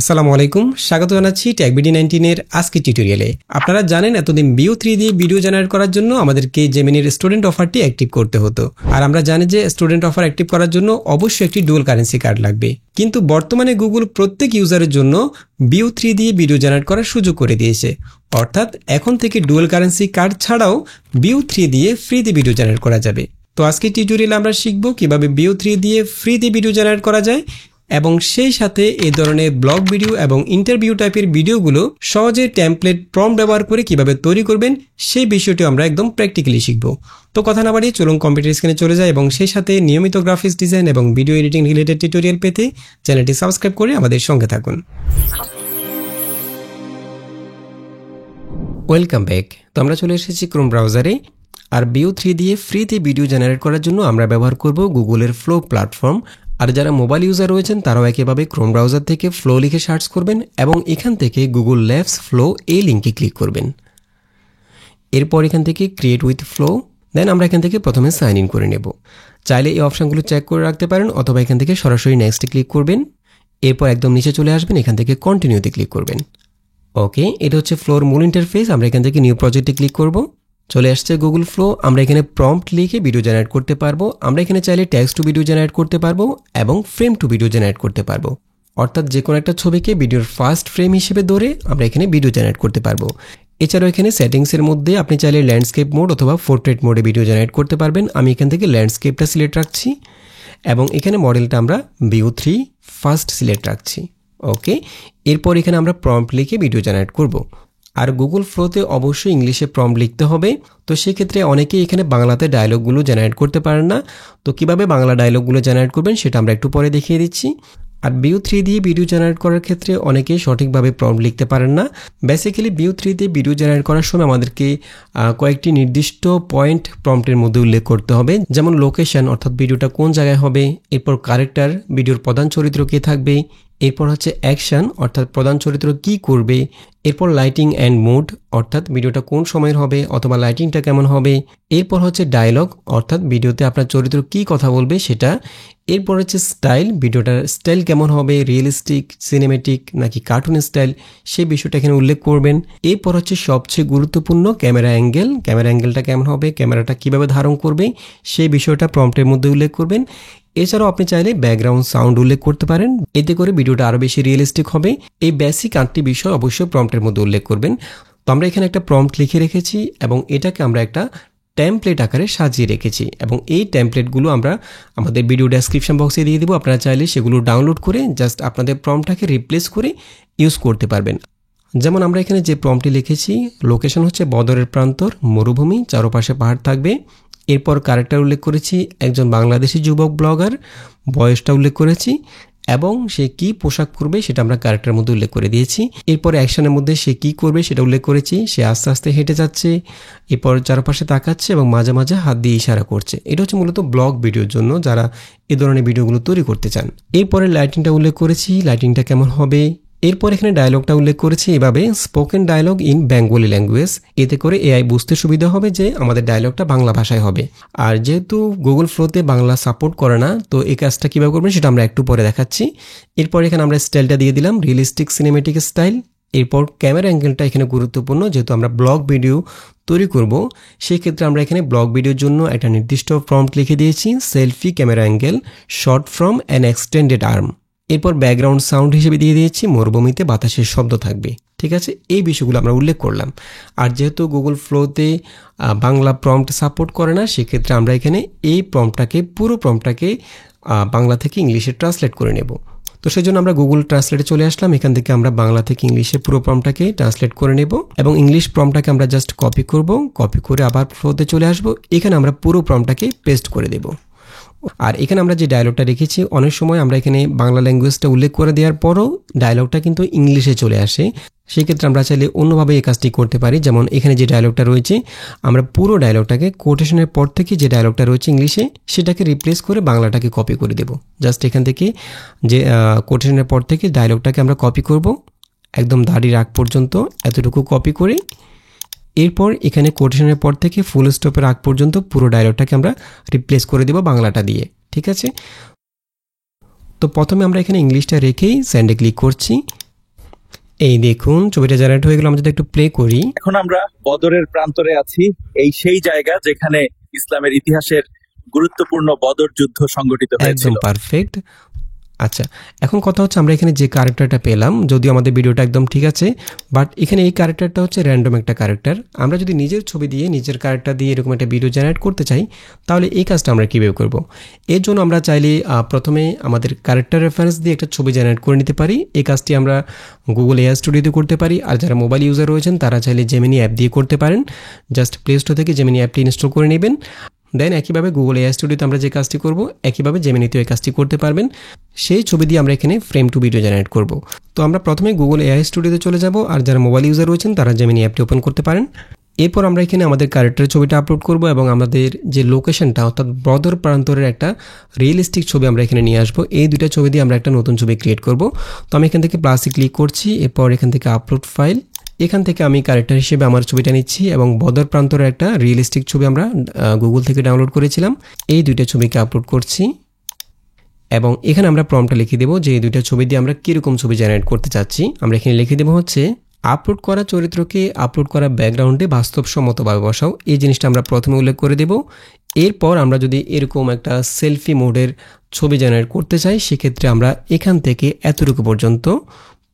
আসসালামু আলাইকুম, স্বাগত জানাচ্ছি TechBD19 এর আজকের টিউটোরিয়ালে। আপনারা জানেন এতদিন Vue3 দিয়ে ভিডিও জেনারেট করার জন্য আমাদেরকে জেমিনির স্টুডেন্ট অফারটি অ্যাক্টিভ করতে হতো। আর আমরা জানি যে স্টুডেন্ট অফার অ্যাক্টিভ করার জন্য অবশ্যই একটি ডুয়াল কারেন্সি কার্ড লাগবে। কিন্তু বর্তমানে গুগল প্রত্যেক ইউজারের জন্য Vue3 দিয়ে ভিডিও জেনারেট করার সুযোগ করে দিয়েছে। অর্থাৎ এখন থেকে ডুয়াল কারেন্সি কার্ড ছাড়াও Vue3 দিয়ে ফ্রিতে ভিডিও জেনারেট করা যাবে। তো আজকের টিউটোরিয়ালে আমরা শিখব কিভাবে Vue3 দিয়ে ফ্রিতে ভিডিও জেনারেট করা যায় এবং সেই সাথে এই ধরনের ব্লগ ভিডিও এবং ইন্টারভিউ টাইপের ভিডিওগুলো সহজে টেমপ্লেট প্রম্পট ব্যবহার করে কিভাবে তৈরি করবেন সেই বিষয়টি আমরা একদম প্র্যাকটিক্যালি শিখব। তো কথা না বাড়িয়ে চলুন কম্পিউটার স্ক্রিনে চলে যাই এবং সেই সাথে নিয়মিত গ্রাফিক্স ডিজাইন এবং ভিডিও এডিটিং রিলেটেড টিউটোরিয়াল পেতে চ্যানেলটি সাবস্ক্রাইব করে আমাদের সঙ্গে থাকুন। Welcome back. তো আমরা চলে এসেছি ক্রোম ব্রাউজারে। আর Vue3 দিয়ে ফ্রিতে ভিডিও জেনারেট করার জন্য আমরা ব্যবহার করব গুগলের ফ্লো প্ল্যাটফর্ম। আর যারা মোবাইল ইউজার রয়েছেন তারাও একইভাবে ক্রোম ব্রাউজার থেকে ফ্লো লিখে সার্চ করবেন এবং এখান থেকে গুগল ল্যাবস ফ্লো এই লিঙ্কে ক্লিক করবেন। এরপর এখান থেকে ক্রিয়েট উইথ ফ্লো, দেন আমরা এখান থেকে প্রথমে সাইন ইন করে নেব। চাইলে এই অপশানগুলো চেক করে রাখতে পারেন অথবা এখান থেকে সরাসরি নেক্সটে ক্লিক করবেন। এরপর একদম নিচে চলে আসবেন, এখান থেকে কন্টিনিউতে ক্লিক করবেন। ওকে, এটা হচ্ছে ফ্লোর মূল ইন্টারফেস। আমরা এখান থেকে নিউ প্রজেক্টে ক্লিক করব। চলে আসছে গুগল ফ্লো। আমরা এখানে প্রম্পট লিখে ভিডিও জেনারেট করতে পারবো। আমরা এখানে চাইলে টেক্সট টু ভিডিও জেনারেট করতে পারবো এবং ফ্রেম টু ভিডিও জেনারেট করতে পারবো। অর্থাৎ যে কোনো একটা ছবিকে ভিডিওর ফার্স্ট ফ্রেম হিসেবে ধরে আমরা এখানে ভিডিও জেনারেট করতে পারবো। এছাড়াও এখানে সেটিংসের মধ্যে আপনি চাইলে ল্যান্ডস্কেপ মোড অথবা পোর্ট্রেট মোডে ভিডিও জেনারেট করতে পারবেন। আমি এখান থেকে ল্যান্ডস্কেপটা সিলেক্ট রাখছি এবং এখানে মডেলটা আমরা Vue3 ফার্স্ট সিলেক্ট রাখছি। ওকে, এরপর এখানে আমরা প্রম্পট লিখে ভিডিও জেনারেট করব। আর গুগল ফ্লোতে অবশ্যই ইংলিশে প্রম্পট লিখতে হবে। তো সেক্ষেত্রে অনেকেই এখানে বাংলাতে ডায়লগগুলো জেনারেট করতে পারেন না। তো কিভাবে বাংলা ডায়লগগুলো জেনারেট করবেন সেটা আমরা একটু পরে দেখিয়ে দিচ্ছি। আর Vue3 দিয়ে ভিডিও জেনারেট করার ক্ষেত্রে অনেকেই সঠিকভাবে প্রম্পট লিখতে পারেন না। বেসিক্যালি Vue3 দিয়ে ভিডিও জেনারেট করার সময় আমাদেরকে কয়েকটি নির্দিষ্ট পয়েন্ট প্রম্পটের মধ্যে উল্লেখ করতে হবে, যেমন লোকেশন অর্থাৎ ভিডিওটা কোন জায়গায় হবে, এরপর ক্যারেক্টার ভিডিওর প্রধান চরিত্র কে থাকবে, এরপর হচ্ছে অ্যাকশন অর্থাৎ প্রধান চরিত্র কি করবে, এরপর লাইটিং অ্যান্ড মুড অর্থাৎ ভিডিওটা কোন সময়ের হবে অথবা লাইটিংটা কেমন হবে, এরপর হচ্ছে ডায়লগ অর্থাৎ ভিডিওতে আপনার চরিত্র কি কথা বলবে সেটা, এরপর হচ্ছে স্টাইল ভিডিওটার স্টাইল কেমন হবে, রিয়েলিস্টিক, সিনেমেটিক নাকি কার্টুন স্টাইল সেই বিষয়টা এখানে উল্লেখ করবেন। এরপর হচ্ছে সবচেয়ে গুরুত্বপূর্ণ ক্যামেরা অ্যাঙ্গেলটা কেমন হবে, ক্যামেরাটা কিভাবে ধারণ করবে সেই বিষয়টা প্রম্পটের মধ্যে উল্লেখ করবেন। এছাড়াও আপনি চাইলে ব্যাকগ্রাউন্ড সাউন্ড উল্লেখ করতে পারেন, এতে করে ভিডিওটা আরও বেশি রিয়েলিস্টিক হবে। এই বেসিক 8টি বিষয় অবশ্যই প্রম্পটের মধ্যে উল্লেখ করবেন। তো আমরা এখানে একটা প্রম্পট লিখে রেখেছি এবং এটাকে আমরা একটা টেমপ্লেট আকারে সাজিয়ে রেখেছি এবং এই টেমপ্লেটগুলো আমরা আমাদের ভিডিও ডেসক্রিপশন বক্সে দিয়ে দেবো। আপনারা চাইলে সেগুলো ডাউনলোড করে জাস্ট আপনাদের প্রম্পটটাকে রিপ্লেস করে ইউজ করতে পারবেন। যেমন আমরা এখানে যে প্রম্পটটি লিখেছি, লোকেশন হচ্ছে বদরের প্রান্তর, মরুভূমি, চারপাশে পাহাড় থাকবে। এরপর ক্যারেক্টার উল্লেখ করেছি একজন বাংলাদেশি যুবক ব্লগার, বয়সটা উল্লেখ করেছি এবং সে কি পোশাক করবে সেটা আমরা ক্যারেক্টারের মধ্যে উল্লেখ করে দিয়েছি। এরপর অ্যাকশনের মধ্যে সে কি করবে সেটা উল্লেখ করেছি, সে আস্তে আস্তে হেঁটে যাচ্ছে, এরপর চারপাশে তাকাচ্ছে এবং মাঝে মাঝে হাত দিয়ে ইশারা করছে। এটা হচ্ছে মূলত ব্লগ ভিডিওর জন্য যারা এই ধরনের ভিডিওগুলো তৈরি করতে চান। এরপরে লাইটিংটা উল্লেখ করেছি, লাইটিংটা কেমন হবে। এরপর এখানে ডায়লগটা উল্লেখ করেছি এভাবে, spoken dialogue in Bengali language, এতে করে এআই বুঝতে সুবিধা হবে যে আমাদের ডায়লগটা বাংলা ভাষায় হবে। আর যেহেতু গুগল ফ্লোতে বাংলা সাপোর্ট করে না, তো এই কাজটা কীভাবে করবেন সেটা আমরা একটু পরে দেখাচ্ছি। এরপর এখানে আমরা স্টাইলটা দিয়ে দিলাম রিয়েলিস্টিক সিনেমেটিক স্টাইল। এরপর ক্যামেরা অ্যাঙ্গেলটা এখানে গুরুত্বপূর্ণ, যেহেতু আমরা ব্লগ ভিডিও তৈরি করব সেই ক্ষেত্রে আমরা এখানে ব্লগ ভিডিওর জন্য একটা নির্দিষ্ট প্রম্পট লিখে দিয়েছি, selfie camera angle short from an extended arm. এরপর ব্যাকগ্রাউন্ড সাউন্ড হিসেবে দিয়ে দিয়েছি মরুভূমিতে বাতাসের শব্দ থাকবে। ঠিক আছে, এই বিষয়গুলো আমরা উল্লেখ করলাম। আর যেহেতু গুগল ফ্লোতে বাংলা প্রম্পট সাপোর্ট করে না, সেক্ষেত্রে আমরা এখানে এই পুরো প্রম্পটটাকে বাংলা থেকে ইংলিশে ট্রান্সলেট করে নেব। তো সেই জন্য আমরা গুগল ট্রান্সলেটে চলে আসলাম। এখান থেকে আমরা বাংলা থেকে ইংলিশে পুরো প্রম্পটটাকে ট্রান্সলেট করে নেব এবং ইংলিশ প্রম্পটটাকে আমরা জাস্ট কপি করব, কপি করে আবার ফ্লোতে চলে আসব। এখানে আমরা পুরো প্রম্পটটাকে পেস্ট করে দেব। আর এখানে আমরা যে ডায়লগটা রেখেছি, অনেক সময় আমরা এখানে বাংলা ল্যাঙ্গুয়েজটা উল্লেখ করে দেওয়ার পরও ডায়লগটা কিন্তু ইংলিশে চলে আসে। সেক্ষেত্রে আমরা চাইলে অন্যভাবে এই কাজটি করতে পারি। যেমন এখানে যে ডায়লগটা রয়েছে, আমরা পুরো ডায়লগটাকে কোটেশনের পর থেকে যে ডায়লগটা রয়েছে ইংলিশে সেটাকে রিপ্লেস করে বাংলাটাকে কপি করে দেব। জাস্ট এখান থেকে যে কোটেশনের পর থেকে ডায়লগটাকে আমরা কপি করব একদম দাড়ির আগ পর্যন্ত, এতটুকু কপি করে এরপর এখানে কোটেশনের পর থেকে ফুল স্টপের আগ পর্যন্ত পুরো ডায়লগটাকে আমরা রিপ্লেস করে দেব বাংলাটা দিয়ে। ঠিক আছে, তো প্রথমে আমরা এখানে ইংলিশটা রেখেই সেন্ডে ক্লিক করছি। এই দেখুন ছবিটা জেনারেট হয়ে গেল। আমরা যদি একটু প্লে করি, এখন আমরা বদরের প্রান্তরে আছি। এই সেই জায়গা যেখানে ইসলামের ইতিহাসের গুরুত্বপূর্ণ বদর যুদ্ধ সংগঠিত হয়েছিল। একদম পারফেক্ট। আচ্ছা, এখন কথা হচ্ছে আমরা এখানে যে ক্যারেক্টারটা পেলাম, যদিও আমাদের ভিডিওটা একদম ঠিক আছে, বাট এখানে এই ক্যারেক্টারটা হচ্ছে র্যান্ডম একটা ক্যারেক্টার। আমরা যদি নিজের ছবি দিয়ে নিজের ক্যারেক্টার দিয়ে এরকম একটা ভিডিও জেনারেট করতে চাই, তাহলে এই কাজটা আমরা কীভাবে করব? এর জন্য আমরা চাইলে প্রথমে আমাদের ক্যারেক্টার রেফারেন্স দিয়ে একটা ছবি জেনারেট করে নিতে পারি। এই কাজটি আমরা গুগল এআই স্টুডিওতে করতে পারি। আর যারা মোবাইল ইউজার রয়েছেন তারা চাইলে জেমিনি অ্যাপ দিয়ে করতে পারেন। জাস্ট প্লে স্টোর থেকে জেমিনি অ্যাপটি ইনস্টল করে নেবেন। দেন একইভাবে গুগল এআই স্টুডিওতে আমরা যে কাজটি করব, একইভাবে জেমিনিতেও এই কাজটি করতে পারবেন। সেই ছবি দিয়ে আমরা এখানে ফ্রেম টু ভিডিও জেনারেট করব। তো আমরা প্রথমে গুগল এআই স্টুডিওতে চলে যাব, আর যারা মোবাইল ইউজার রয়েছেন তারা জেমিনি অ্যাপটি ওপেন করতে পারেন। এরপর আমরা এখানে আমাদের ক্যারেক্টারের ছবিটা আপলোড করব এবং আমাদের যে লোকেশনটা অর্থাৎ বদর প্রান্তরের একটা রিয়েলিস্টিক ছবি আমরা এখানে নিয়ে আসবো। এই দুইটা ছবি দিয়ে আমরা একটা নতুন ছবি ক্রিয়েট করব। তো আমি এখান থেকে প্লাসে ক্লিক করছি, এরপর এখান থেকে আপলোড ফাইল, এখান থেকে আমি ক্যারেক্টার হিসেবে আমার ছবিটা নিচ্ছি এবং বদর প্রান্তরের একটা রিয়েলিস্টিক ছবি আমরা গুগল থেকে ডাউনলোড করেছিলাম। এই দুইটা ছবিকে আপলোড করছি এবং এখানে আমরা প্রম্পটটা লিখে দেবো যে এই দুইটা ছবি দিয়ে আমরা কীরকম ছবি জেনারেট করতে চাচ্ছি। আমরা এখানে লিখে দেবো হচ্ছে আপলোড করা চরিত্রকে আপলোড করা ব্যাকগ্রাউন্ডে বাস্তবসম্মতভাবে বসাও। এই জিনিসটা আমরা প্রথমে উল্লেখ করে দেব। এরপর আমরা যদি এরকম একটা সেলফি মোডের ছবি জেনারেট করতে চাই, সেক্ষেত্রে আমরা এখান থেকে এতটুকু পর্যন্ত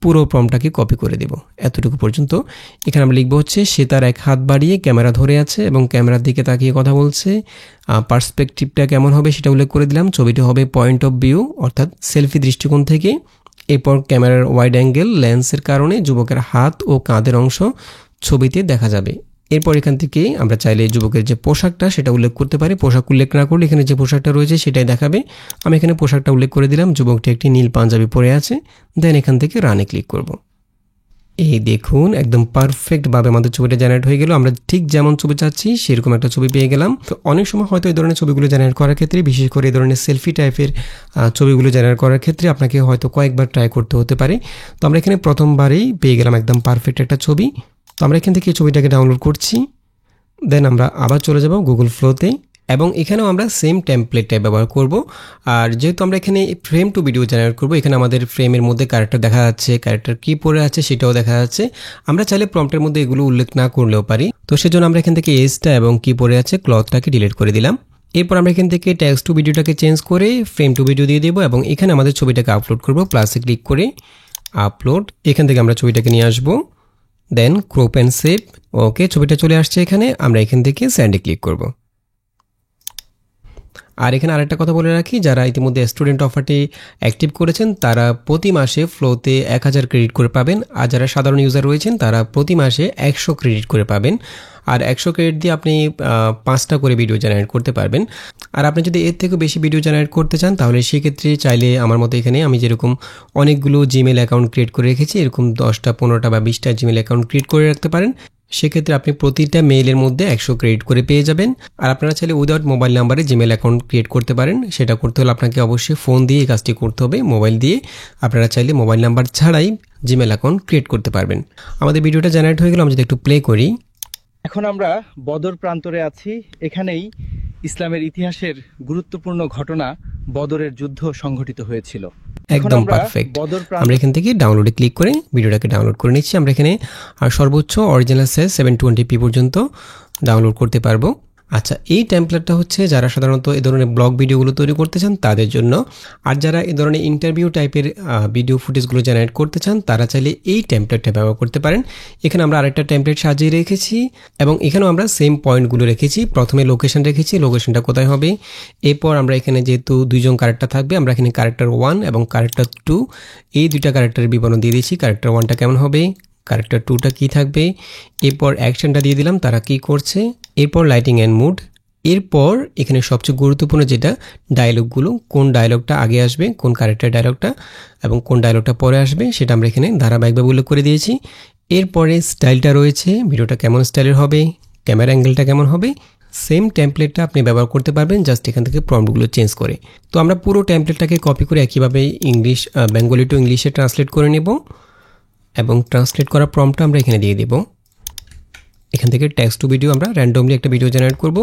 পুরো প্রম্পটটাকে কপি করে দেব। এতটুকু পর্যন্ত এখানে আমরা লিখবো হচ্ছে সে তার এক হাত বাড়িয়ে ক্যামেরা ধরে আছে এবং ক্যামেরার দিকে তাকিয়ে কথা বলছে। পার্সপেক্টিভটা কেমন হবে সেটা উল্লেখ করে দিলাম। ছবিটি হবে পয়েন্ট অফ ভিউ অর্থাৎ সেলফি দৃষ্টিকোণ থেকে। এরপর ক্যামেরার ওয়াইড অ্যাঙ্গেল লেন্সের কারণে যুবকের হাত ও কাঁধের অংশ ছবিতে দেখা যাবে। এরপর এখান থেকে আমরা চাইলে যুবকের যে পোশাকটা সেটা উল্লেখ করতে পারি। পোশাক উল্লেখ না করলে এখানে যে পোশাকটা রয়েছে সেটাই দেখাবে। আমি এখানে পোশাকটা উল্লেখ করে দিলাম। যুবকটি একটি নীল পাঞ্জাবি পরে আছে। দেন এখান থেকে রানে ক্লিক করব। এই দেখুন একদম পারফেক্টভাবে আমাদের ছবিটা জেনারেট হয়ে গেল। আমরা ঠিক যেমন ছবি চাচ্ছি সেরকম একটা ছবি পেয়ে গেলাম। তো অনেক সময় হয়তো এই ধরনের ছবিগুলো জেনারেট করার ক্ষেত্রে, বিশেষ করে এই ধরনের সেলফি টাইপের ছবিগুলো জেনারেট করার ক্ষেত্রে আপনাকে হয়তো কয়েকবার ট্রাই করতে হতে পারে। তো আমরা এখানে প্রথমবারেই পেয়ে গেলাম একদম পারফেক্ট একটা ছবি। তো আমরা এখান থেকে এই ছবিটাকে ডাউনলোড করছি। দেন আমরা আবার চলে যাব গুগল ফ্লোতে এবং এখানেও আমরা সেম টেমপ্লেটটা ব্যবহার করব। আর যেহেতু আমরা এখানে ফ্রেম টু ভিডিও জেনারেট করব, এখানে আমাদের ফ্রেমের মধ্যে ক্যারেক্টার দেখা যাচ্ছে, ক্যারেক্টার কী পরে আছে সেটাও দেখা যাচ্ছে। আমরা চাইলে প্রম্পটের মধ্যে এগুলো উল্লেখ না করলেও পারি। তো সেজন্য আমরা এখান থেকে এজটা এবং কী পরে আছে ক্লথটাকে ডিলিট করে দিলাম। এরপর আমরা এখান থেকে টেক্সট টু ভিডিওটাকে চেঞ্জ করে ফ্রেম টু ভিডিও দিয়ে দেবো এবং এখানে আমাদের ছবিটাকে আপলোড করব। প্লাসে ক্লিক করে আপলোড, এখান থেকে আমরা ছবিটাকে নিয়ে আসবো। দেন ক্রপ অ্যান্ড সেভ। ওকে, ছবিটা চলে আসছে এখানে। আমরা এখান থেকে স্যান্ডে ক্লিক করব। আর এখানে আরেকটা কথা বলে রাখি, যারা ইতিমধ্যে স্টুডেন্ট অফারটি অ্যাক্টিভ করেছেন তারা প্রতি মাসে ফ্লোতে 1000 ক্রেডিট করে পাবেন। আর যারা সাধারণ ইউজার রয়েছেন তারা প্রতি মাসে 100 ক্রেডিট করে পাবেন। আর 100 ক্রেডিট দিয়ে আপনি 5টা করে ভিডিও জেনারেট করতে পারবেন। আর আপনি যদি এর থেকেও বেশি ভিডিও জেনারেট করতে চান তাহলে সেক্ষেত্রে চাইলে আমার মতো এখানে আমি যেরকম অনেকগুলো জিমেল অ্যাকাউন্ট ক্রিয়েট করে রেখেছি, এরকম 10টা 15টা বা 20টা জিমেল অ্যাকাউন্ট ক্রিয়েট করে রাখতে পারেন। সেক্ষেত্রে আপনি প্রতিটা মেইলের মধ্যে 100 ক্রেডিট করে পেয়ে যাবেন। আর আপনারা চাইলে উইদাউট মোবাইল নাম্বারে জিমেল অ্যাকাউন্ট ক্রিয়েট করতে পারেন। সেটা করতে হলে আপনাকে অবশ্যই ফোন দিয়ে এই কাজটি করতে হবে, মোবাইল দিয়ে। আপনারা চাইলে মোবাইল নাম্বার ছাড়াই জিমেল অ্যাকাউন্ট ক্রিয়েট করতে পারবেন। আমাদের ভিডিওটা জেনারেট হয়ে গেল। আমি যদি একটু প্লে করি, এখন আমরা বদর প্রান্তরে আছি। এখানেই ইসলামের ইতিহাসের গুরুত্বপূর্ণ ঘটনা বদরের যুদ্ধ সংঘটিত হয়েছিল। একদম পারফেক্ট। আমরা এখান থেকে ডাউনলোডে ক্লিক করে ভিডিওটাকে ডাউনলোড করে নিচ্ছি। আমরা এখানে সর্বোচ্চ অরিজিনাল সাইজ 720p পর্যন্ত ডাউনলোড করতে পারবো। আচ্ছা, এই টেমপ্লেটটা হচ্ছে যারা সাধারণত এই ধরনের ব্লগ ভিডিওগুলো তৈরি করতে চান তাদের জন্য। আর যারা এই ধরনের ইন্টারভিউ টাইপের ভিডিও ফুটেজগুলো জেনারেট করতে চান তারা চাইলে এই টেমপ্লেটটা ব্যবহার করতে পারেন। এখানে আমরা আরেকটা টেমপ্লেট সাজিয়ে রেখেছি এবং এখানেও আমরা সেম পয়েন্টগুলো রেখেছি। প্রথমে লোকেশন রেখেছি, লোকেশনটা কোথায় হবে। এরপর আমরা এখানে যেহেতু দুইজন ক্যারেক্টার থাকবে, আমরা এখানে ক্যারেক্টার 1 এবং ক্যারেক্টার 2 এই দুইটা ক্যারেক্টারের বিবরণ দিয়ে দিয়েছি। ক্যারেক্টার 1টা কেমন হবে, ক্যারেক্টার 2টা কী থাকবে। এরপর অ্যাকশনটা দিয়ে দিলাম, তারা কী করছে। এরপর লাইটিং অ্যান্ড মুড। এরপর এখানে সবচেয়ে গুরুত্বপূর্ণ যেটা ডায়লগগুলো, কোন ডায়লগটা আগে আসবে, কোন ক্যারেক্টার ডায়লগটা এবং কোন ডায়লগটা পরে আসবে সেটা আমরা এখানে ধারাবাহিকভাবে উল্লেখ করে দিয়েছি। এরপরে স্টাইলটা রয়েছে, ভিডিওটা কেমন স্টাইলের হবে, ক্যামেরা অ্যাঙ্গেলটা কেমন হবে। সেম টেমপ্লেটটা আপনি ব্যবহার করতে পারবেন জাস্ট এখান থেকে প্রম্পটগুলো চেঞ্জ করে। তো আমরা পুরো টেমপ্লেটটাকে কপি করে একইভাবে বেঙ্গলি টু ইংলিশে ট্রান্সলেট করে নেব এবং ট্রান্সলেট করা প্রম্পটটা আমরা এখানে দিয়ে দেব। এখান থেকে টেক্সট টু ভিডিও আমরা র্যান্ডমলি একটা ভিডিও জেনারেট করব।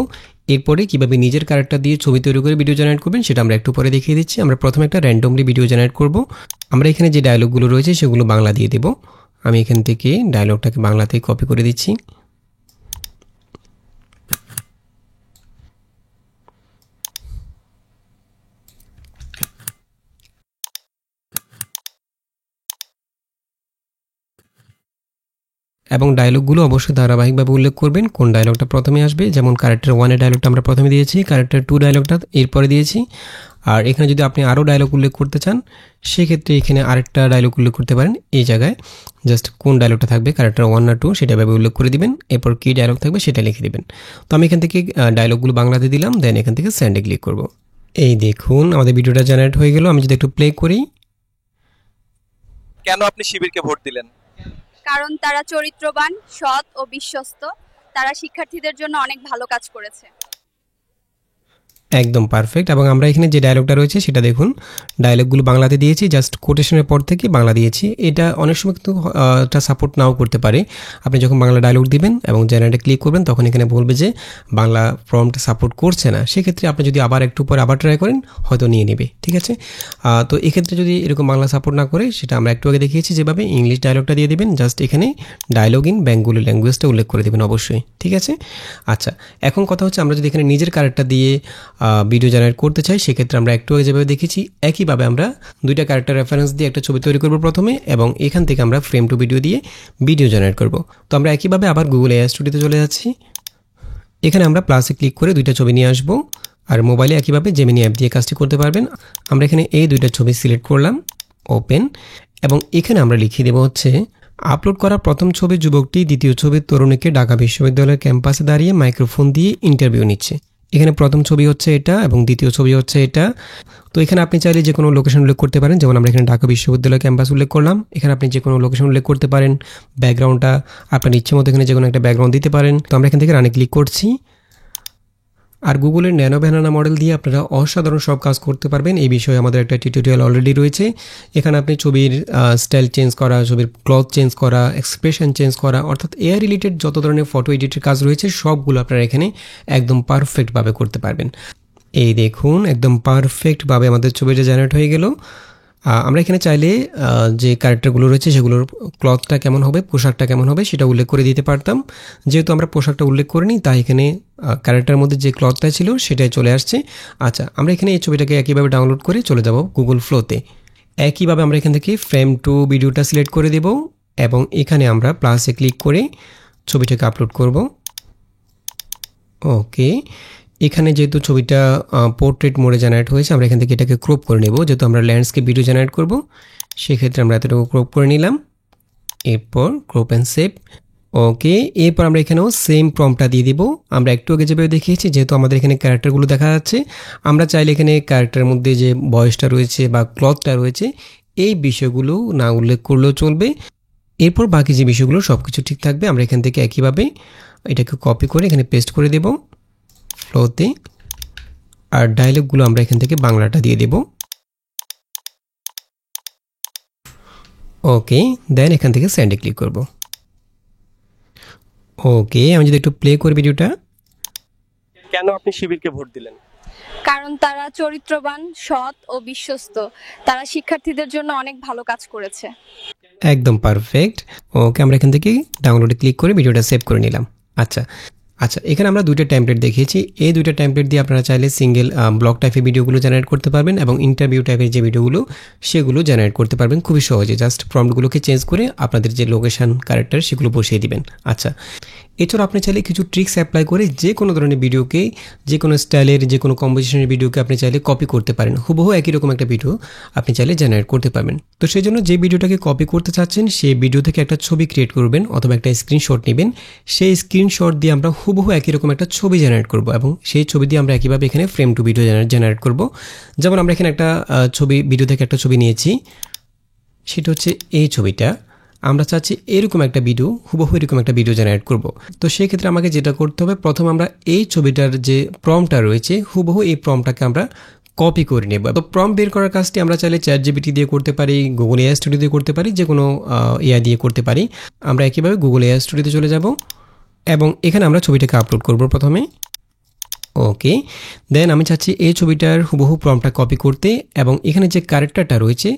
এরপরে কীভাবে নিজের ক্যারেক্টার দিয়ে ছবি তৈরি করে ভিডিও জেনারেট করবেন সেটা আমরা একটু পরে দেখিয়ে দিচ্ছি। আমরা প্রথমে একটা র্যান্ডমলি ভিডিও জেনারেট করব। আমরা এখানে যে ডায়লগগুলো রয়েছে সেগুলো বাংলা দিয়ে দেব। আমি এখান থেকে ডায়লগটাকে বাংলাতে কপি করে দিচ্ছি। এবং ডায়লগগুলো অবশ্যই ধারাবাহিকভাবে উল্লেখ করবেন কোন ডায়লগটা প্রথমে আসবে। যেমন ক্যারেক্টার 1 এর ডায়লগটা আমরা প্রথমে দিয়েছি, ক্যারেক্টার 2 ডায়লগটা এরপরে দিয়েছি। আর এখানে যদি আপনি আরও ডায়লগ উল্লেখ করতে চান সেক্ষেত্রে এখানে আরেকটা ডায়লগ উল্লেখ করতে পারেন। এই জায়গায় জাস্ট কোন ডায়লগটা থাকবে ক্যারেক্টার 1 না 2 সেটা ভাবে উল্লেখ করে দিবেন, এরপর কী ডায়লগ থাকবে সেটা লিখে দিবেন। তো আমি এখান থেকে ডায়লগগুলো বাংলাতে দিলাম, দেন এখান থেকে সেন্ডে ক্লিক করব। এই দেখুন আমাদের ভিডিওটা জেনারেট হয়ে গেল। আমি যদি একটু প্লে করি। কেন আপনি শিবিরকে ভোট দিলেন? কারণ তারা চরিত্রবান, সৎ ও বিশ্বস্ত। তারা শিক্ষার্থীদের জন্য অনেক ভালো কাজ করেছে। একদম পারফেক্ট। এবং আমরা এখানে যে ডায়লগটা রয়েছে সেটা দেখুন, ডায়লগগুলো বাংলাতে দিয়েছি, জাস্ট কোটেশনের পর থেকে বাংলা দিয়েছি। এটা অনেক সময় কিন্তু এটা সাপোর্ট নাও করতে পারে। আপনি যখন বাংলা ডায়লগ দিবেন এবং জেনারেটে ক্লিক করবেন তখন এখানে বলবে যে বাংলা ফর্মটা সাপোর্ট করছে না। সেক্ষেত্রে আপনি যদি আবার একটু পরে আবার ট্রাই করেন হয়তো নিয়ে নেবে, ঠিক আছে। তো এক্ষেত্রে যদি এরকম বাংলা সাপোর্ট না করে, সেটা আমরা একটু আগে দেখিয়েছি যেভাবে, ইংলিশ ডায়লগটা দিয়ে দেবেন। জাস্ট এখানে ডায়লগ ইন বেঙ্গলি ল্যাঙ্গুয়েজটা উল্লেখ করে দেবেন অবশ্যই, ঠিক আছে। আচ্ছা, এখন কথা হচ্ছে আমরা যদি এখানে নিজের ক্যারেক্টার দিয়ে ভিডিও জেনারেট করতে চাই সেক্ষেত্রে আমরা একটু আগে যেভাবে দেখেছি একইভাবে আমরা দুইটা ক্যারেক্টার রেফারেন্স দিয়ে একটা ছবি তৈরি করব প্রথমে, এবং এখান থেকে আমরা ফ্রেম টু ভিডিও দিয়ে ভিডিও জেনারেট করব। তো আমরা একইভাবে আবার গুগল এআই স্টুডিওতে চলে যাচ্ছি। এখানে আমরা প্লাসে ক্লিক করে দুইটা ছবি নিয়ে আসব। আর মোবাইলে একইভাবে জেমিনি অ্যাপ দিয়ে কাজটি করতে পারবেন। আমরা এখানে এই দুইটা ছবি সিলেক্ট করলাম, ওপেন, এবং এখানে আমরা লিখিয়ে দেবো হচ্ছে আপলোড করা প্রথম ছবির যুবকটি দ্বিতীয় ছবির তরুণীকে ঢাকা বিশ্ববিদ্যালয়ের ক্যাম্পাসে দাঁড়িয়ে মাইক্রোফোন দিয়ে ইন্টারভিউ নিচ্ছে। এখানে প্রথম ছবি হচ্ছে এটা এবং দ্বিতীয় ছবি হচ্ছে এটা। তো এখানে আপনি চাইলে যে কোনো লোকেশন উল্লেখ করতে পারেন, যেমন আমরা এখানে ঢাকা বিশ্ববিদ্যালয় ক্যাম্পাস উল্লেখ করলাম। এখানে আপনি যে কোনো লোকেশন উল্লেখ করতে পারেন। ব্যাকগ্রাউন্ডটা আপনার ইচ্ছে মতো এখানে যে কোনো একটা ব্যাকগ্রাউন্ড দিতে পারেন। তো আমরা এখান থেকে রানে ক্লিক করছি। আর গুগলের ন্যানো ব্যানানা মডেল দিয়ে আপনারা অসাধারণ সব কাজ করতে পারবেন। এই বিষয়ে আমাদের একটা টিউটোরিয়াল অলরেডি রয়েছে। এখানে আপনি ছবির স্টাইল চেঞ্জ করা, ছবির ক্লথ চেঞ্জ করা, এক্সপ্রেশন চেঞ্জ করা, অর্থাৎ এআই রিলেটেড যত ধরনের ফটো এডিটের কাজ রয়েছে সবগুলো আপনারা এখানে একদম পারফেক্টভাবে করতে পারবেন। এই দেখুন একদম পারফেক্টভাবে আমাদের ছবিটা জেনারেট হয়ে গেল। আমরা এখানে চাইলে যে ক্যারেক্টারগুলো রয়েছে সেগুলোর ক্লথটা কেমন হবে, পোশাকটা কেমন হবে সেটা উল্লেখ করে দিতে পারতাম। যেহেতু আমরা পোশাকটা উল্লেখ করিনি তাই এখানে ক্যারেক্টারের মধ্যে যে ক্লথটা ছিল সেটাই চলে আসছে। আচ্ছা, আমরা এখানে এই ছবিটাকে একইভাবে ডাউনলোড করে চলে যাব গুগল ফ্লোতে। একইভাবে আমরা এখান থেকে ফ্রেম টু ভিডিওটা সিলেক্ট করে দেব এবং এখানে আমরা প্লাসে ক্লিক করে ছবিটাকে আপলোড করব। ওকে, এখানে যেহেতু ছবিটা পোর্ট্রেট মোডে জেনারেট হয়েছে আমরা এখান থেকে এটাকে ক্রপ করে নেব। যেহেতু আমরা ল্যান্ডস্কেপ ভিডিও জেনারেট করব সেক্ষেত্রে আমরা এতটুকু ক্রপ করে নিলাম। এরপর ক্রপ অ্যান্ড সেভ। ওকে, এরপর আমরা এখানেও সেম প্রম্পটটা দিয়ে দিব। আমরা একটু আগে যেভাবে দেখিয়েছি, যেহেতু আমাদের এখানে ক্যারেক্টারগুলো দেখা যাচ্ছে, আমরা চাইলে এখানে ক্যারেক্টারের মধ্যে যে বয়সটা রয়েছে বা ক্লথটা রয়েছে এই বিষয়গুলো না উল্লেখ করলেও চলবে। এরপর বাকি যে বিষয়গুলো সব কিছু ঠিক থাকবে। আমরা এখান থেকে একইভাবে এটাকে কপি করে এখানে পেস্ট করে দেব ফ্লোতে। আর ডায়লগগুলো আমরা এখান থেকে বাংলাটা দিয়ে দেব। ওকে, দেন এখান থেকে সেন্ডে ক্লিক করব। ওকে, আমি যদি একটু প্লে করি ভিডিওটা। কেন আপনি শিবিরকে ভোট দিলেন? কারণ তারা চরিত্রবান, সৎ ও বিশ্বস্ত। তারা শিক্ষার্থীদের জন্য অনেক ভালো কাজ করেছে। একদম পারফেক্ট। ওকে, আমরা এখান থেকে ডাউনলোডে ক্লিক করে ভিডিওটা সেভ করে নিলাম। আচ্ছা, এখানে আমরা দুইটা টেমপ্লেট দেখিয়েছি। এই দুইটা টেমপ্লেট দিয়ে আপনারা চাইলে সিঙ্গেল ব্লগ টাইপের ভিডিওগুলো জেনারেট করতে পারবেন এবং ইন্টারভিউ টাইপের যে ভিডিওগুলো সেগুলো জেনারেট করতে পারবেন খুবই সহজে। জাস্ট প্রম্পটগুলোকে চেঞ্জ করে আপনাদের যে লোকেশন ক্যারেক্টার সেগুলো বসিয়ে দিবেন। আচ্ছা, এছাড়া আপনি চাইলে কিছু ট্রিক্স অ্যাপ্লাই করে যে কোনো ধরনের ভিডিওকে, যে কোনো স্টাইলের, যে কোনো কম্পোজিশনের ভিডিওকে আপনি চাইলে কপি করতে পারেন। হুবহু একই রকম একটা ভিডিও আপনি চাইলে জেনারেট করতে পারবেন। তো সেই জন্য যে ভিডিওটাকে কপি করতে চাচ্ছেন সেই ভিডিও থেকে একটা ছবি ক্রিয়েট করবেন অথবা একটা স্ক্রিনশট নেবেন। সেই স্ক্রিনশট দিয়ে আমরা হুবহু একই রকম একটা ছবি জেনারেট করব এবং সেই ছবি দিয়ে আমরা একইভাবে এখানে ফ্রেম টু ভিডিও জেনারেট করব। যেমন আমরা এখানে একটা ভিডিও থেকে একটা ছবি নিয়েছি, সেটা হচ্ছে এই ছবিটা। আমরা চাচ্ছি এরকম একটা ভিডিও, হুবহু এরকম একটা ভিডিও জেনারেট করব। তো সেই ক্ষেত্রে আমাকে যেটা করতে হবে, প্রথম আমরা এই ছবিটার যে প্রম্পটটা রয়েছে হুবহু এই প্রম্পটটাকে আমরা কপি করে নেব। তো প্রম্পট বের করার কাজটি আমরা চাইলে চ্যাটজিপিটি দিয়ে করতে পারি, গুগল এআই স্টুডিও দিয়ে করতে পারি, যে কোনো এআই দিয়ে করতে পারি। আমরা একইভাবে গুগল এআই স্টুডিওতে চলে যাব এবং এখানে আমরা ছবিটাকে আপলোড করব প্রথমে। ওকে, দেন আমি চাচ্ছি এই ছবিটার হুবহু প্রম্পটটা কপি করতে, এবং এখানে যে ক্যারেক্টারটা রয়েছে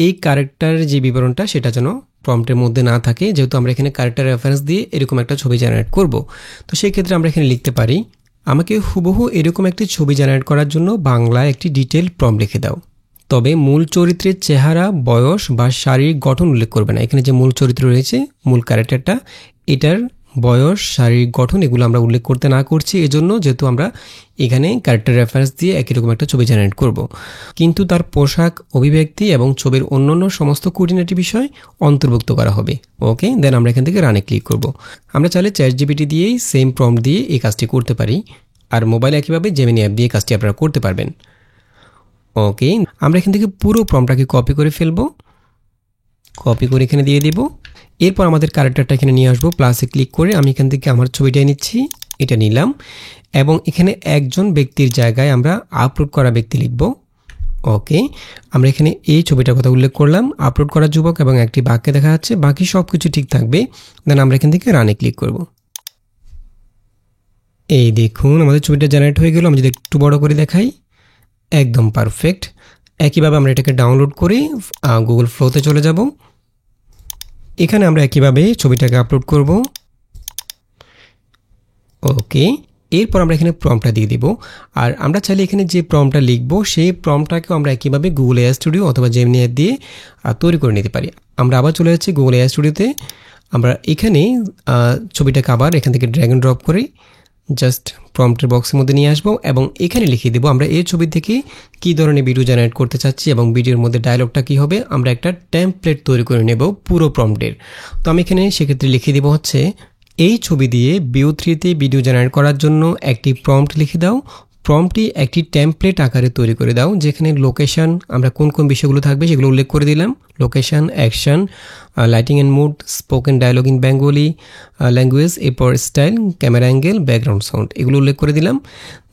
এই ক্যারেক্টারের যে বিবরণটা সেটা যেন প্রম্পটের মধ্যে না থাকে, যেহেতু আমরা এখানে ক্যারেক্টার রেফারেন্স দিয়ে এরকম একটা ছবি জেনারেট করব। তো সেই ক্ষেত্রে আমরা এখানে লিখতে পারি, আমাকে হুবহু এরকম একটি ছবি জেনারেট করার জন্য বাংলায় একটি ডিটেল প্রম্পট লিখে দাও, তবে মূল চরিত্রের চেহারা, বয়স বা শারীরিক গঠন উল্লেখ করবে না। এখানে যে মূল চরিত্র রয়েছে, মূল ক্যারেক্টারটা, এটার বয়স, শারীরিক গঠন এগুলো আমরা উল্লেখ করতে না করছি, এজন্য যেহেতু আমরা এখানে ক্যারেক্টার রেফারেন্স দিয়ে একই রকম একটা ছবি জেনারেট করব। কিন্তু তার পোশাক, অভিব্যক্তি এবং ছবির অন্যান্য সমস্ত খুঁটিনাটি বিষয় অন্তর্ভুক্ত করা হবে। ওকে, দেন আমরা এখান থেকে রানে ক্লিক করব। আমরা চাইলে চ্যাটজিপিটি দিয়েই সেম প্রম্পট দিয়ে এই কাজটি করতে পারি, আর মোবাইল একইভাবে জেমিনি অ্যাপ দিয়ে কাজটি আপনারা করতে পারবেন। ওকে, আমরা এখান থেকে পুরো প্রম্পটটাকে কপি করে ফেলবো, কপি করে এখানে দিয়ে দেব। এরপর আমাদের ক্যারেক্টারটা এখানে নিয়ে আসবো, প্লাসে ক্লিক করে আমি এখান থেকে আমার ছবিটাই নিচ্ছি, এটা নিলাম, এবং এখানে একজন ব্যক্তির জায়গায় আমরা আপলোড করা ব্যক্তি লিখব। ওকে, আমরা এখানে এই ছবিটার কথা উল্লেখ করলাম, আপলোড করা যুবক, এবং একটি বাক্যে দেখা যাচ্ছে, বাকি সব কিছু ঠিক থাকবে। দেন আমরা এখান থেকে রানে ক্লিক করব। এই দেখুন আমাদের ছবিটা জেনারেট হয়ে গেল। আমি যদি একটু বড় করে দেখাই, একদম পারফেক্ট। একইভাবে আমরা এটাকে ডাউনলোড করে গুগল ফ্লোতে চলে যাব। এখানে আমরা একইভাবে ছবিটাকে আপলোড করব। ওকে, এরপর আমরা এখানে প্রম্পটটা দিয়ে দিব, আর আমরা চাইলে এখানে যে প্রম্পটটা লিখব সেই প্রম্পটটাকেও আমরা একইভাবে গুগল এআই স্টুডিও অথবা জেমিনি অ্যাপ দিয়ে তৈরি করে নিতে পারি। আমরা আবার চলে যাচ্ছি গুগল এআই স্টুডিওতে। আমরা এখানে ছবিটাকে আবার এখান থেকে ড্র্যাগ এন্ড ড্রপ করে জাস্ট প্রম্পটের বক্সের মধ্যে নিয়ে আসবো, এবং এখানে লিখে দেবো আমরা এই ছবি থেকে কী ধরনের ভিডিও জেনারেট করতে চাচ্ছি, এবং ভিডিওর মধ্যে ডায়লগটা কী হবে। আমরা একটা টেমপ্লেট তৈরি করে নেব পুরো প্রম্পটের। তো আমি এখানে সেক্ষেত্রে লিখে দেবো হচ্ছে, এই ছবি দিয়ে Veo 3-তে ভিডিও জেনারেট করার জন্য একটি প্রম্পট লিখে দাও, প্রম্পটটি একটি টেমপ্লেট আকারে তৈরি করে দাও, যেখানে লোকেশন, আমরা কোন কোন বিষয়গুলো থাকবে সেগুলো উল্লেখ করে দিলাম, location, action, lighting and mood, spoken dialogue in Bengali language, এরপর style, camera angle, background sound এগুলো উল্লেখ করে দিলাম।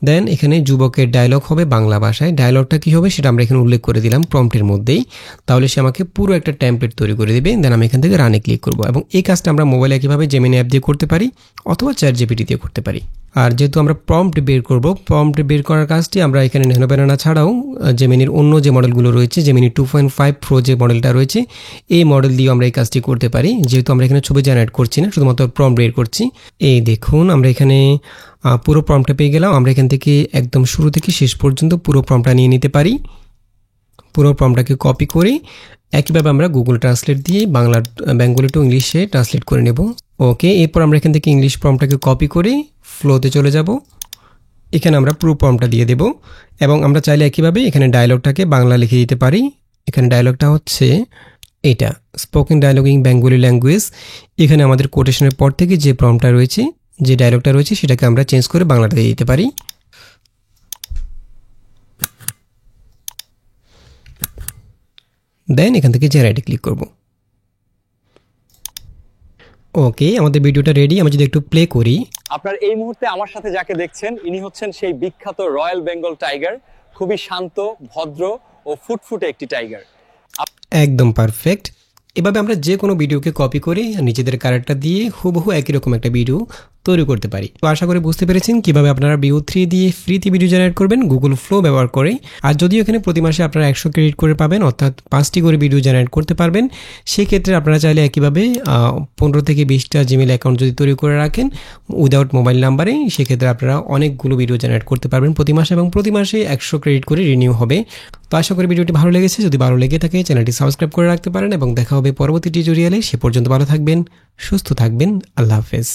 দেন এখানে যুবকের ডায়লগ হবে বাংলা ভাষায়, ডায়লগটা কী হবে সেটা আমরা এখানে উল্লেখ করে দিলাম প্রম্পটের মধ্যেই, তাহলে সে আমাকে পুরো একটা টেমপ্লেট তৈরি করে দেবে। দেন আমি এখান থেকে রানে ক্লিক করব, এবং এই কাজটা আমরা মোবাইলে একইভাবে জেমিনি অ্যাপ দিয়ে করতে পারি অথবা চ্যাটজিপিটি দিয়ে করতে পারি। আর যেহেতু আমরা প্রম্পট বের করব, প্রম্পট বের করার কাজটি আমরা এখানে ন্যানো ব্যানানা ছাড়াও জেমিনির অন্য যে মডেলগুলো রয়েছে, জেমিনি 2.5 প্রো যে মডেলটা রয়েছে, এই মডেল দিয়ে আমরা এই কাজটি করতে পারি। যেহেতু আমরা এখানে ছবি জেনারেট করছি না, শুধুমাত্র প্রম্পট বের করছি। এই দেখুন আমরা এখানে পুরো প্রম্পটটা পেয়ে গেলাম। আমরা এখান থেকে একদম শুরু থেকে শেষ পর্যন্ত পুরো প্রম্পটটা নিয়ে নিতে পারি। পুরো প্রম্পটটাকে কপি করে একইভাবে আমরা গুগল ট্রান্সলেট দিয়ে বেঙ্গলি টু ইংলিশে ট্রান্সলেট করে নেব। ওকে, এরপর আমরা এখান থেকে ইংলিশ প্রম্পটটাকে কপি করে ফ্লোতে চলে যাব। এখানে আমরা পুরো প্রম্পটটা দিয়ে দেব, এবং আমরা চাইলে একইভাবে এখানে ডায়লগটাকে বাংলা লিখে দিতে পারি। এখানে ডায়লগটা হচ্ছে এটা, spoken dialogue in Bengali language. এখানে আমাদের কোটেশনের পর থেকে যে প্রম্পটটা রয়েছে, যে ডায়লগটা রয়েছে সেটাকে আমরা চেঞ্জ করে বাংলাটা দিয়ে দিতে পারি। দেন এখান থেকে জেনারেটে ক্লিক করব। ওকে, আমাদের ভিডিওটা রেডি। আমি যদি একটু প্লে করি, আপনার এই মুহূর্তে আমার সাথে যাকে দেখছেন ইনি হচ্ছেন সেই বিখ্যাত রয়্যাল বেঙ্গল টাইগার। খুবই শান্ত, ভদ্র ও ফুটফুটে একটি টাইগার। একদম পারফেক্ট। এভাবে আমরা যে কোনো ভিডিওকে কপি করে নিজেদের ক্যারেক্টার দিয়ে হুবহু একই রকম একটা ভিডিও তৈরি করতে পারি। তো আশা করি বুঝতে পেরেছেন কিভাবে আপনারা Veo 3 দিয়ে ফ্রিতে ভিডিও জেনারেট করবেন গুগল ফ্লো ব্যবহার করে। আর যদিও এখানে প্রতি মাসে আপনারা 100 ক্রেডিট করে পাবেন, অর্থাৎ 5টি করে ভিডিও জেনারেট করতে পারবেন। সেক্ষেত্রে আপনারা চাইলে একইভাবে 15 থেকে 20টা জিমেল অ্যাকাউন্ট যদি তৈরি করে রাখেন উইদাউট মোবাইল নাম্বারে, সেক্ষেত্রে আপনারা অনেকগুলো ভিডিও জেনারেট করতে পারবেন প্রতি মাসে, এবং প্রতি মাসে 100 ক্রেডিট করে রিনিউ হবে। তো আশা করি ভিডিওটি ভালো লেগেছে। যদি ভালো লেগে থাকে চ্যানেলটি সাবস্ক্রাইব করে রাখতে পারেন, এবং দেখা হবে পরবর্তী টিউটোরিয়ালে। সে পর্যন্ত ভালো থাকবেন, সুস্থ থাকবেন। আল্লাহ হাফেজ।